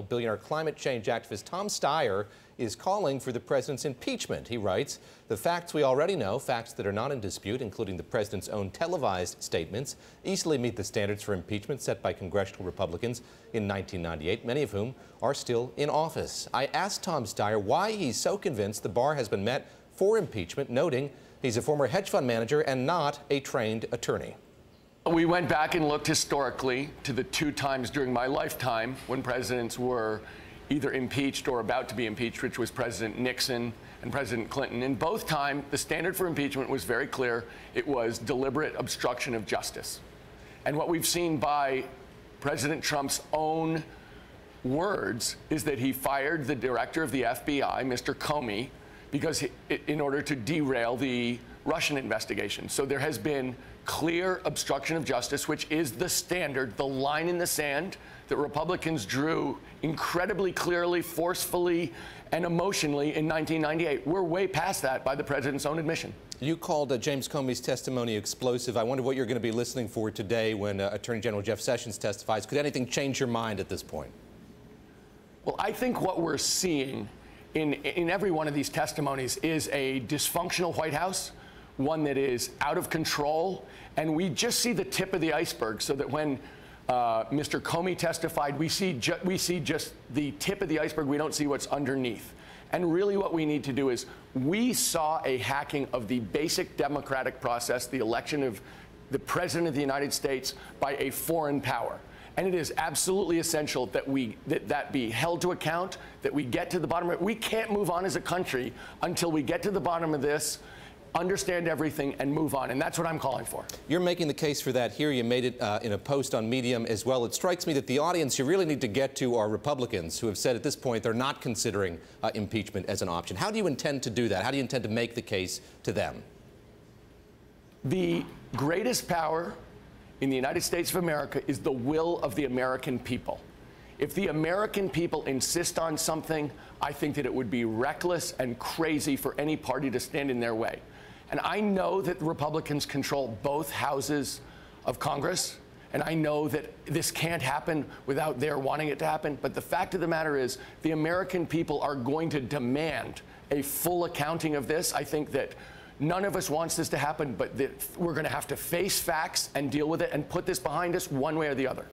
Billionaire climate change activist Tom Steyer is calling for the president's impeachment. He writes, "The facts we already know, facts that are not in dispute, including the president's own televised statements, easily meet the standards for impeachment set by congressional Republicans in 1998, many of whom are still in office." I asked Tom Steyer why he's so convinced the bar has been met for impeachment, noting he's a former hedge fund manager and not a trained attorney. We went back and looked historically to the two times during my lifetime when presidents were either impeached or about to be impeached, which was President Nixon and President Clinton. In both times, the standard for impeachment was very clear. It was deliberate obstruction of justice. And what we've seen by President Trump's own words is that he fired the director of the FBI, Mr. Comey, because in order to derail the Russian investigation. So there has been clear obstruction of justice, which is the standard, the line in the sand that Republicans drew incredibly clearly, forcefully, and emotionally in 1998. We're way past that by the president's own admission. You called James Comey's testimony explosive. I wonder what you're going to be listening for today when Attorney General Jeff Sessions testifies. Could anything change your mind at this point? Well, I think what we're seeing in every one of these testimonies is a dysfunctional White House, one that is out of control, and we just see the tip of the iceberg, so that when Mr. Comey testified, we see just the tip of the iceberg. We don't see what's underneath. And really what we need to do is, we saw a hacking of the basic democratic process, the election of the President of the United States by a foreign power. And it is absolutely essential that that be held to account, that we get to the bottom of it. We can't move on as a country until we get to the bottom of this, understand everything, and move on. And that's what I'm calling for. You're making the case for that here. You made it in a post on Medium as well. It strikes me that the audience you really need to get to are Republicans who have said at this point they're not considering impeachment as an option. How do you intend to do that? How do you intend to make the case to them? The greatest power in the United States of America is the will of the American people. If the American people insist on something, I think that it would be reckless and crazy for any party to stand in their way. And I know that the Republicans control both houses of Congress, and I know that this can't happen without their wanting it to happen. But the fact of the matter is, the American people are going to demand a full accounting of this. I think that none of us wants this to happen, but we're going to have to face facts and deal with it and put this behind us one way or the other.